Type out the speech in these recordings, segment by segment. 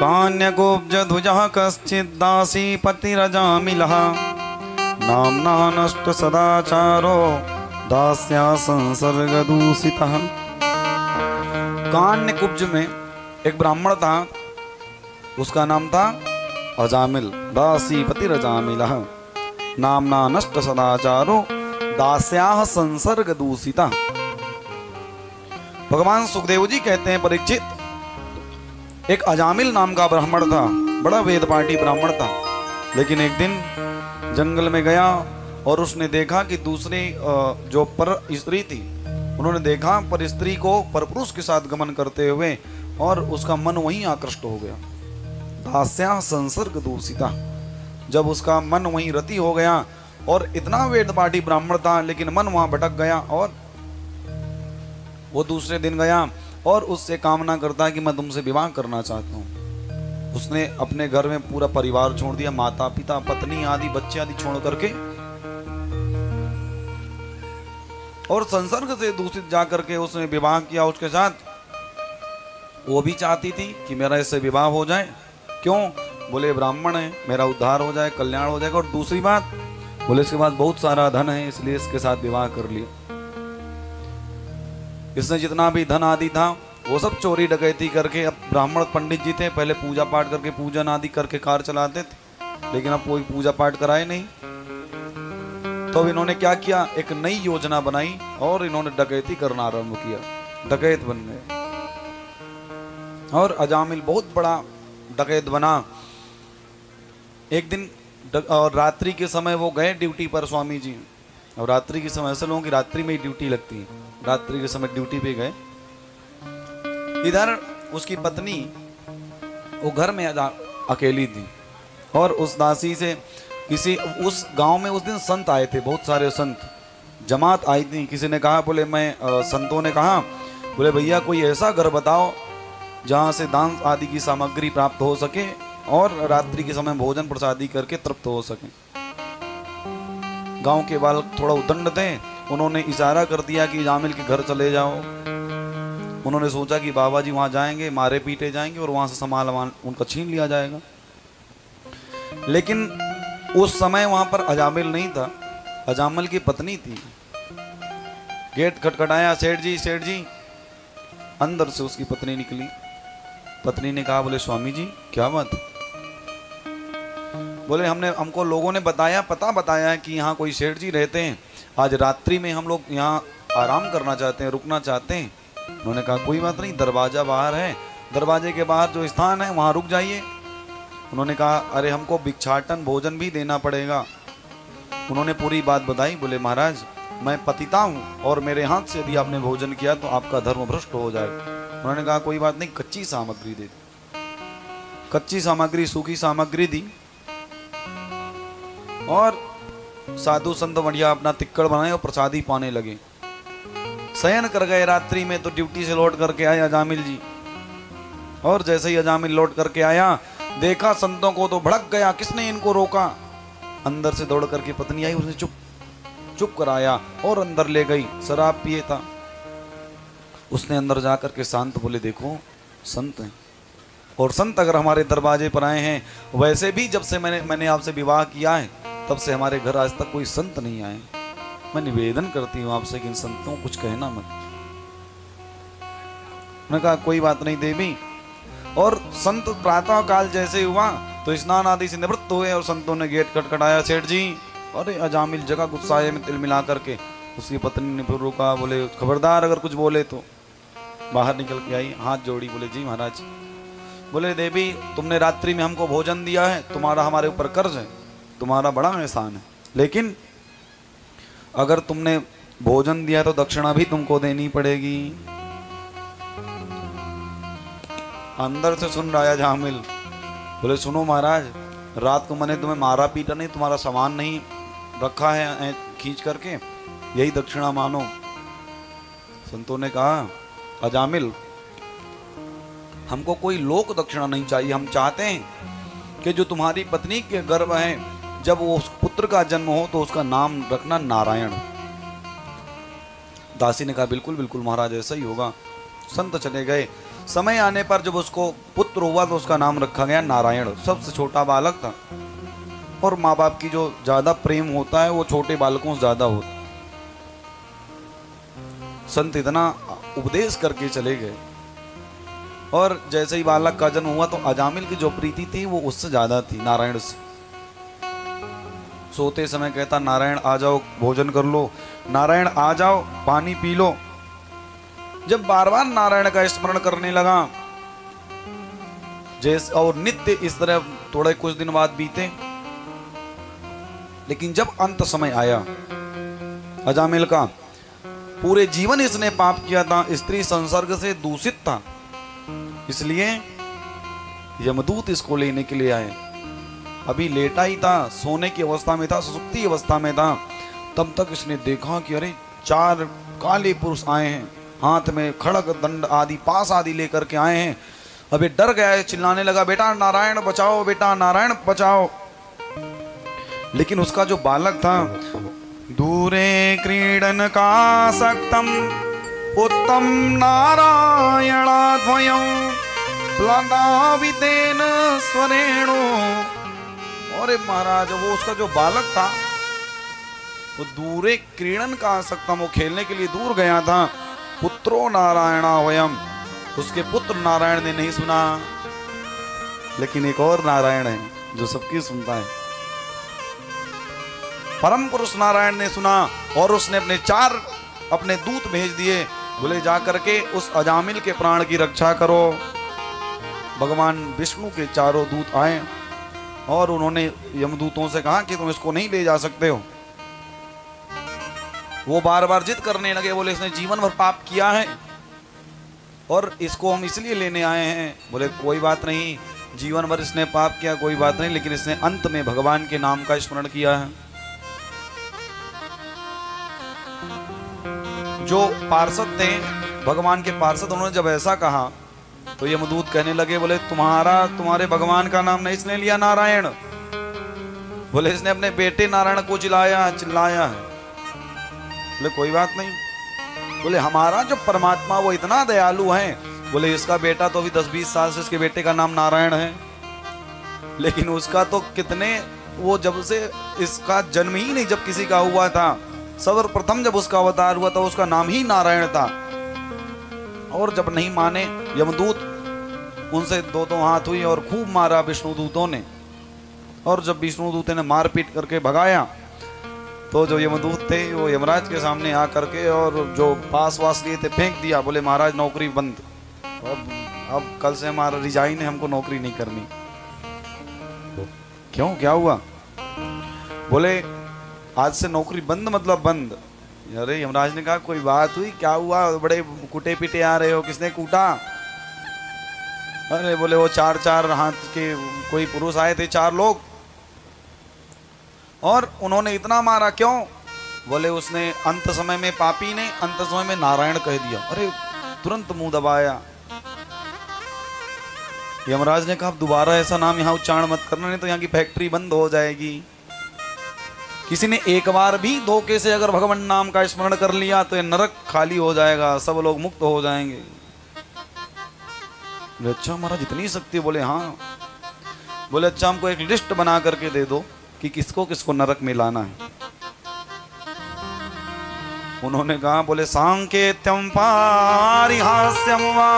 कान्यगोब्जधुजः कश्चिद्दासी पतिरजामिलः नाम्ना नष्ट सदाचारो दास्या संसर्गदूषितः। कान्यकुब्ज में एक ब्राह्मण था, उसका नाम था अजामिल। दासी पतिरजामिलः नाम्ना नष्ट सदाचारो दास्याः संसर्ग दूषिता। भगवान सुखदेव जी कहते हैं, परीक्षित, एक अजामिल नाम का ब्राह्मण था, बड़ा वेद पाठी ब्राह्मण था। लेकिन एक दिन जंगल में गया और उसने देखा कि दूसरी जो पर स्त्री थी, उन्होंने देखा पर स्त्री को परपुरुष के साथ गमन करते हुए, और उसका मन वहीं आकृष्ट हो गया। दास्या संसर्ग दूषिता। जब उसका मन वहीं रति हो गया, और इतना वेद पाठी ब्राह्मण था लेकिन मन वहां भटक गया, और वो दूसरे दिन गया और उससे कामना करता कि मैं तुमसे विवाह करना चाहता हूँ। उसने अपने घर में पूरा परिवार छोड़ दिया, माता पिता पत्नी आदि बच्चे आदि छोड़ करके, और संसर्ग से दूषित जा करके उसने विवाह किया उसके साथ। वो भी चाहती थी कि मेरा इससे विवाह हो जाए। क्यों? बोले ब्राह्मण है, मेरा उद्धार हो जाए, कल्याण हो जाएगा। और दूसरी बात बोले इसके पास बहुत सारा धन है, इसलिए इसके साथ विवाह कर लिया। इसने जितना भी धन आदि था वो सब चोरी डकैती करके, अब ब्राह्मण पंडित जी थे, पहले पूजा पाठ करके पूजन आदि करके कार चलाते थे, लेकिन अब कोई पूजा पाठ कराए नहीं। तो इन्होंने क्या किया, एक नई योजना बनाई और इन्होंने डकैती करना आरंभ किया। डकैत बन गए और अजामिल बहुत बड़ा डकैत बना। एक दिन और रात्रि के समय वो गए ड्यूटी पर स्वामी जी, और रात्रि के समय ऐसे लोगों की रात्रि में ही ड्यूटी लगती है, रात्रि के समय ड्यूटी पे गए। इधर उसकी पत्नी वो घर में अकेली थी, और उस दासी से किसी उस गांव में उस दिन संत आए थे, बहुत सारे संत जमात आई थी। किसी ने कहा, बोले मैं संतों ने कहा, बोले भैया कोई ऐसा घर बताओ जहाँ से दान आदि की सामग्री प्राप्त हो सके और रात्रि के समय भोजन प्रसादी करके तृप्त हो सके। गांव के बालक थोड़ा उदंड थे, उन्होंने इशारा कर दिया कि जामिल के घर चले जाओ। उन्होंने सोचा कि बाबा जी वहां जाएंगे, मारे पीटे जाएंगे और वहां से सामान उनका छीन लिया जाएगा। लेकिन उस समय वहां पर अजामिल नहीं था, अजामिल की पत्नी थी। गेट खटखटाया, सेठ जी सेठ जी। अंदर से उसकी पत्नी निकली। पत्नी ने कहा, बोले स्वामी जी क्या बात? बोले हमको लोगों ने बताया, पता बताया है कि यहाँ कोई सेठ जी रहते हैं, आज रात्रि में हम लोग यहाँ आराम करना चाहते हैं, रुकना चाहते हैं। उन्होंने कहा कोई बात नहीं, दरवाजा बाहर है, दरवाजे के बाहर जो स्थान है वहाँ रुक जाइए। उन्होंने कहा अरे हमको भिक्षाटन भोजन भी देना पड़ेगा। उन्होंने पूरी बात बताई। बोले महाराज मैं पतिता हूँ और मेरे हाथ से यदि आपने भोजन किया तो आपका धर्म भ्रष्ट हो जाएगा। उन्होंने कहा कोई बात नहीं, कच्ची सामग्री दे दी। कच्ची सामग्री, सूखी सामग्री दी, और साधु संत बढ़िया अपना तिक्कड़ बनाए और प्रसादी पाने लगे। शयन कर गए रात्रि में। तो ड्यूटी से लौट करके आए अजामिल जी, और जैसे ही अजामिल लौट करके आया, देखा संतों को तो भड़क गया, किसने इनको रोका? अंदर से दौड़ करके पत्नी आई, उसने चुप कराया और अंदर ले गई। शराब पिए था। उसने अंदर जाकर के शांत बोले, देखो संत हैं, और संत अगर हमारे दरवाजे पर आए हैं, वैसे भी जब से मैंने आपसे विवाह किया है तब से हमारे घर आज तक कोई संत नहीं आए। मैं निवेदन करती हूँ आपसे कि इन संतों को कुछ कहना मत। उन्होंने कहा कोई बात नहीं देवी। और संत प्रातः काल जैसे हुआ तो स्नान आदि से निवृत्त हुए, और संतों ने गेट खटखटाया। सेठ जी, अरे अजामिल जगह गुस्साए में तिल मिला करके। उसकी पत्नी ने फिर रोका, बोले खबरदार अगर कुछ बोले तो। बाहर निकल के आई, हाथ जोड़ी, बोले जी महाराज। बोले देवी तुमने रात्रि में हमको भोजन दिया है, तुम्हारा हमारे ऊपर कर्ज है, तुम्हारा बड़ा एहसान है, लेकिन अगर तुमने भोजन दिया तो दक्षिणा भी तुमको देनी पड़ेगी। अंदर से सुन रहा है अजामिल। बोले सुनो महाराज, रात को मैंने तुम्हें मारा पीटा नहीं, तुम्हारा सामान नहीं रखा है खींच करके, यही दक्षिणा मानो। संतों ने कहा अजामिल हमको कोई लोक दक्षिणा नहीं चाहिए, हम चाहते हैं कि जो तुम्हारी पत्नी के गर्भ है, जब वो उस पुत्र का जन्म हो तो उसका नाम रखना नारायण। दासी ने कहा बिल्कुल बिल्कुल महाराज ऐसा ही होगा। संत चले गए। समय आने पर जब उसको पुत्र हुआ तो उसका नाम रखा गया नारायण। सबसे छोटा बालक था और माँ बाप की जो ज्यादा प्रेम होता है वो छोटे बालकों से ज्यादा होता। संत इतना उपदेश करके चले गए और जैसे ही बालक का जन्म हुआ तो अजामिल की जो प्रीति थी वो उससे ज्यादा थी नारायण से। सोते समय कहता नारायण आ जाओ भोजन कर लो, नारायण आ जाओ पानी पी लो। जब बार बार नारायण का स्मरण करने लगा जैसे और नित्य इस तरह थोड़े कुछ दिन बाद बीते, लेकिन जब अंत समय आया अजामिल का, पूरे जीवन इसने पाप किया था, स्त्री संसर्ग से दूषित था, इसलिए यमदूत इसको लेने के लिए आए। अभी लेटा ही था, सोने की अवस्था में था, सुसुप्ति अवस्था में था, तब तक इसने देखा कि अरे 4 काले पुरुष आए हैं, हाथ में खड़ग दंड आदि पास आदि लेकर के आए हैं। अभी डर गया है, चिल्लाने लगा बेटा नारायण बचाओ, बेटा नारायण बचाओ। लेकिन उसका जो बालक था, दूरे क्रीडन का सक्तम उत्तम नारायणाद्वयं प्लदावितेन स्वरेणु। अरे महाराज वो उसका जो बालक था वो दूरे क्रीडन का सक्तम, वो खेलने के लिए दूर गया था। पुत्रो नारायणावयम, उसके पुत्र नारायण ने नहीं सुना, लेकिन एक और नारायण है जो सबकी सुनता है। परम पुरुष नारायण ने सुना और उसने अपने 4 अपने दूत भेज दिए, बोले जा करके उस अजामिल के प्राण की रक्षा करो। भगवान विष्णु के 4 दूत आए और उन्होंने यमदूतों से कहा कि तुम इसको नहीं ले जा सकते हो। वो बार बार जिद करने लगे, बोले इसने जीवन भर पाप किया है और इसको हम इसलिए लेने आए हैं। बोले कोई बात नहीं, जीवन भर इसने पाप किया कोई बात नहीं, लेकिन इसने अंत में भगवान के नाम का स्मरण किया है। जो पार्षद थे भगवान के पार्षद, उन्होंने जब ऐसा कहा तो यमदूत कहने लगे, बोले तुम्हारे भगवान का नाम नहीं इसने लिया नारायण, बोले इसने अपने बेटे नारायण को चिल्लाया है। बोले कोई बात नहीं, बोले हमारा जो परमात्मा वो इतना दयालु है, बोले इसका बेटा तो अभी 10-20 साल से इसके बेटे का नाम नारायण है, लेकिन उसका तो कितने वो जब से इसका जन्म ही नहीं जब किसी का हुआ था, सर्वप्रथम जब उसका अवतार हुआ था उसका नाम ही नारायण था। और जब नहीं माने यमदूत, उनसे 2 हाथ हुई और खूब मारा विष्णुदूतों ने। और जब विष्णुदूतों ने मारपीट करके भगाया तो जो यमदूत थे वो यमराज के सामने आ करके और जो पास वास लिए थे फेंक दिया। बोले महाराज नौकरी बंद, अब कल से हमारा रिजाइन है, हमको नौकरी नहीं करनी। क्यों क्या हुआ? बोले आज से नौकरी बंद मतलब बंद। अरे यमराज ने कहा कोई बात हुई, क्या हुआ, बड़े कुटे पीटे आ रहे हो, किसने कूटा? अरे बोले वो 4 हाथ के कोई पुरुष आए थे, 4 लोग, और उन्होंने इतना मारा। क्यों? बोले उसने अंत समय में पापी ने अंत समय में नारायण कह दिया। अरे तुरंत मुंह दबाया। यमराज ने कहा दोबारा ऐसा नाम यहाँ उच्चारण मत करना, नहीं तो यहाँ की फैक्ट्री बंद हो जाएगी। किसी ने एक बार भी धोखे से अगर भगवान नाम का स्मरण कर लिया तो ये नरक खाली हो जाएगा, सब लोग मुक्त हो जाएंगे। अच्छा महाराज इतनी शक्ति? बोले हाँ। बोले अच्छा हमको एक लिस्ट बना करके दे दो कि किसको किसको नरक में लाना है। उन्होंने कहा, बोले सांकेत्यम पारिहास्यम वा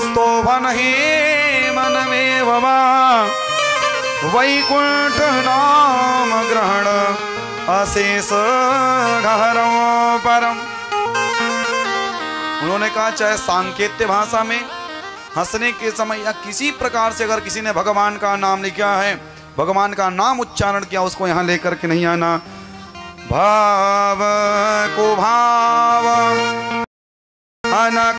स्तोभन हे मन में वा वैकुंठ नाम ग्रहण अशेष गहरम परम। उन्होंने कहा चाहे सांकेत्य भाषा में हंसने के समय या किसी प्रकार से अगर किसी ने भगवान का नाम लिखा है, भगवान का नाम उच्चारण किया, उसको यहां लेकर के नहीं आना। भाव को भाव अनख